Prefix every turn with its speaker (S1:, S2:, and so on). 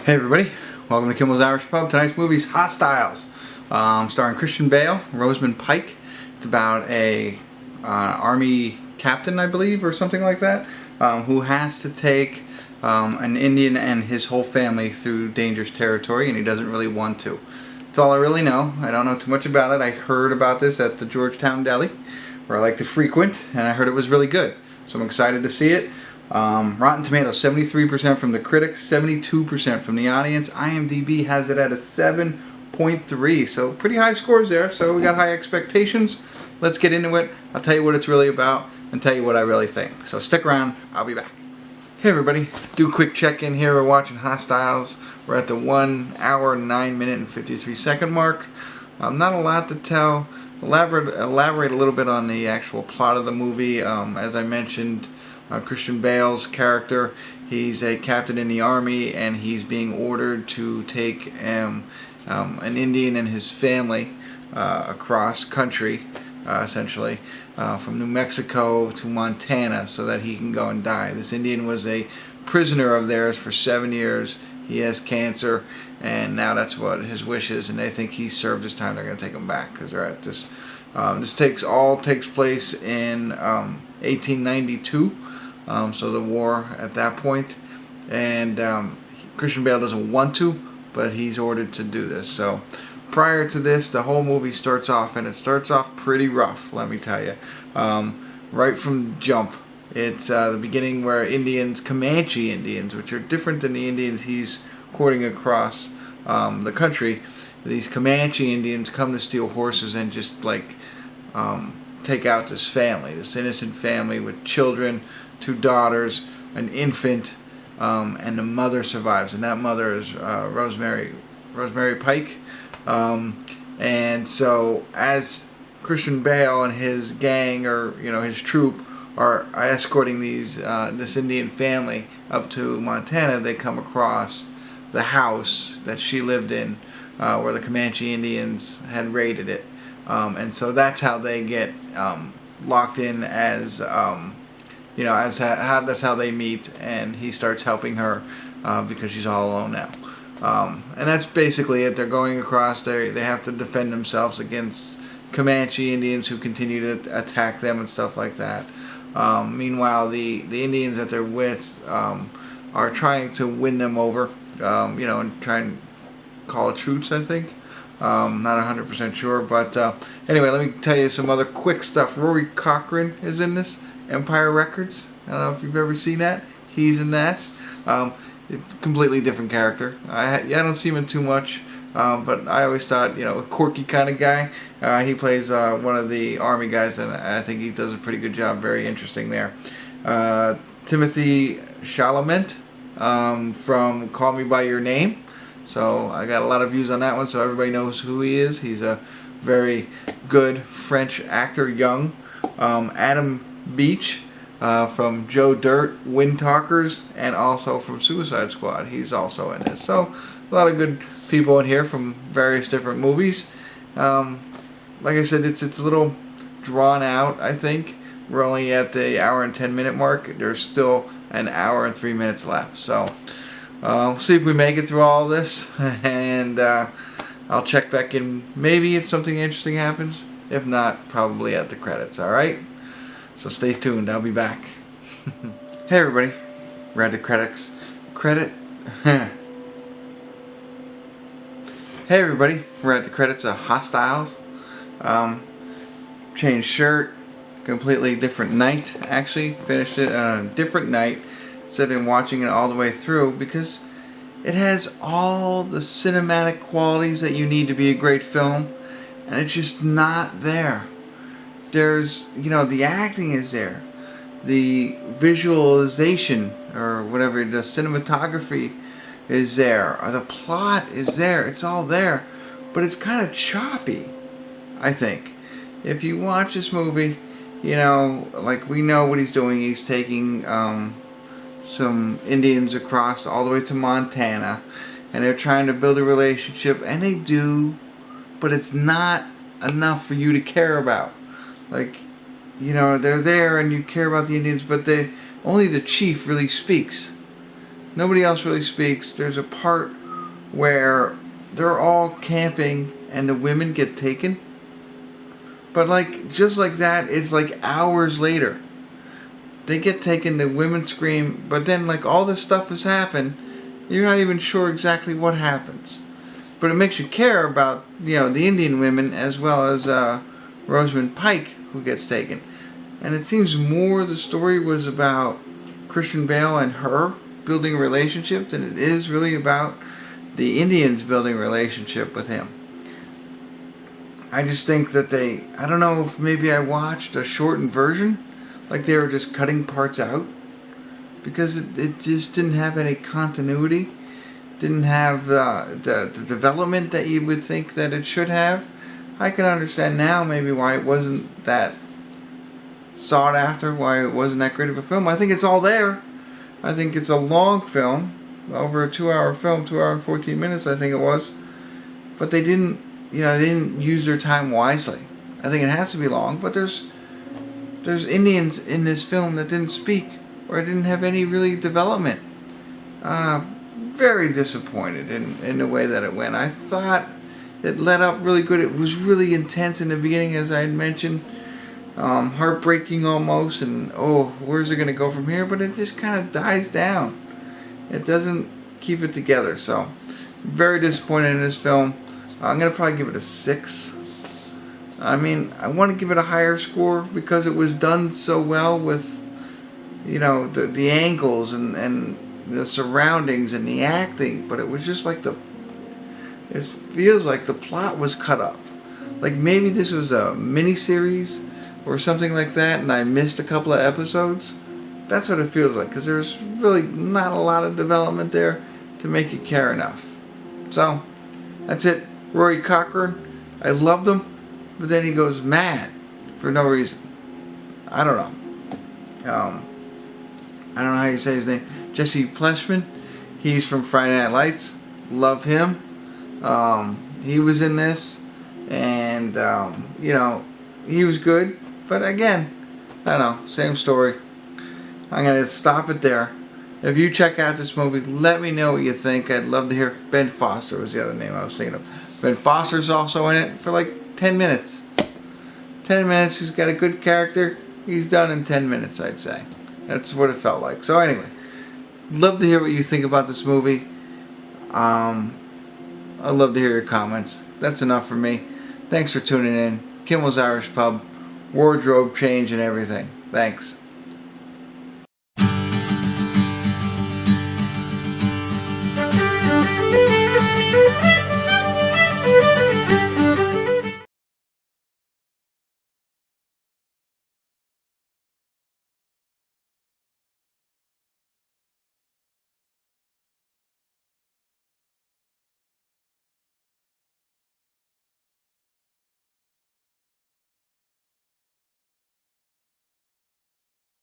S1: Hey everybody, welcome to Kimmel's Irish Pub. Tonight's movie is Hostiles, starring Christian Bale, Rosamund Pike. It's about a army captain, I believe, or something like that, who has to take an Indian and his whole family through dangerous territory, and he doesn't really want to. That's all I really know. I don't know too much about it. I heard about this at the Georgetown Deli, where I like to frequent, and I heard it was really good. So I'm excited to see it. Rotten Tomatoes, 73% from the critics, 72% from the audience. IMDb has it at a 7.3, so pretty high scores there. So we got high expectations. Let's get into it. I'll tell you what it's really about and tell you what I really think. So stick around. I'll be back. Hey everybody, do a quick check-in here. We're watching Hostiles. We're at the 1 hour, 9 minute and 53 second mark. Not a lot to tell. Elaborate a little bit on the actual plot of the movie. As I mentioned, Christian Bale's character, he's a captain in the army, and he's being ordered to take an Indian and his family across country, essentially, from New Mexico to Montana, so that he can go and die. This Indian was a prisoner of theirs for 7 years. He has cancer, and now that's what his wish is, and they think he's served his time. They're going to take him back because they're at this. This takes place in 1892. So the war at that point, and Christian Bale doesn't want to, but he's ordered to do this. So prior to this, the whole movie starts off, and it starts off pretty rough, let me tell you. Right from jump, it's the beginning where Comanche Indians, which are different than the Indians he's courting across the country, these Comanche Indians come to steal horses and just like take out this family, this innocent family with children, 2 daughters, an infant, and the mother survives, and that mother is Rosemary Pike. And so as Christian Bale and his gang, or his troop, are escorting this Indian family up to Montana, they come across the house that she lived in, where the Comanche Indians had raided it, and so that's how they get locked in as that's how they meet, and he starts helping her because she's all alone now. And that's basically it. They're going across there. They have to defend themselves against Comanche Indians who continue to attack them and stuff like that. Meanwhile, the Indians that they're with are trying to win them over, and try and call a truce, I think. Not 100% sure, but anyway, let me tell you some other quick stuff. Rory Cochrane is in this. Empire Records. I don't know if you've ever seen that. He's in that. Completely different character. I don't see him in too much, but I always thought, a quirky kind of guy. He plays one of the army guys, and I think he does a pretty good job. Very interesting there. Timothy Chalamet from Call Me By Your Name. So I got a lot of views on that one, so everybody knows who he is. He's a very good French actor, young. Adam Beach from Joe Dirt, Wind Talkers, and also from Suicide Squad. He's also in this. So a lot of good people in here from various different movies. Like I said, it's a little drawn out, I think. We're only at the hour and 10 minute mark. There's still an hour and 3 minutes left. So we'll see if we make it through all this, and I'll check back in maybe if something interesting happens. If not, probably at the credits. Alright? So stay tuned, I'll be back. Hey everybody, we're at the credits. Hey everybody, we're at the credits of Hostiles. Changed shirt, completely different night, actually. Finished it on a different night instead of watching it all the way through, because it has all the cinematic qualities that you need to be a great film, and it's just not there. There's, the acting is there, the visualization, or whatever, the cinematography is there, or the plot is there, it's all there, but it's kind of choppy, I think. If you watch this movie, like we know what he's doing. He's taking some Indians across all the way to Montana, and they're trying to build a relationship, and they do, but it's not enough for you to care about. Like, they're there and you care about the Indians, but only the chief really speaks. Nobody else really speaks. There's a part where they're all camping and the women get taken. But like, just like that, it's like hours later. They get taken, the women scream, but then like all this stuff has happened. You're not even sure exactly what happens. But it makes you care about, the Indian women as well as Rosamund Pike, who gets taken. And it seems more the story was about Christian Bale and her building a relationship than it is really about the Indians building a relationship with him. I just think that I don't know if maybe I watched a shortened version, like they were just cutting parts out, because it just didn't have any continuity, didn't have the development that you would think that it should have. I can understand now maybe why it wasn't that sought after, why it wasn't that great of a film. I think it's all there. I think it's a long film, over a 2-hour film, 2 hours and 14 minutes I think it was. But they didn't use their time wisely. I think it has to be long, but there's Indians in this film that didn't speak or didn't have any really development. Very disappointed in the way that it went. I thought it led up really good. It was really intense in the beginning, as I had mentioned. Heartbreaking almost, and where's it going to go from here? But it just kind of dies down. It doesn't keep it together. So, very disappointed in this film. I'm going to probably give it a 6. I mean, I want to give it a higher score because it was done so well with, the angles and the surroundings and the acting. But it was just like it feels like the plot was cut up. Like maybe this was a mini-series or something like that, and I missed a couple of episodes. That's what it feels like, because there's really not a lot of development there to make you care enough. So, that's it. Rory Cochrane, I loved him, but then he goes mad for no reason. I don't know. I don't know how you say his name. Jesse Plemons, he's from Friday Night Lights. Love him. He was in this, and, he was good. But again, I don't know, same story. I'm going to stop it there. If you check out this movie, let me know what you think. I'd love to hear. Ben Foster was the other name I was thinking of. Ben Foster's also in it for like 10 minutes. 10 minutes, he's got a good character. He's done in 10 minutes, I'd say. That's what it felt like. So anyway, love to hear what you think about this movie. I'd love to hear your comments. That's enough for me. Thanks for tuning in. Kimmel's Irish Pub. Wardrobe change and everything. Thanks.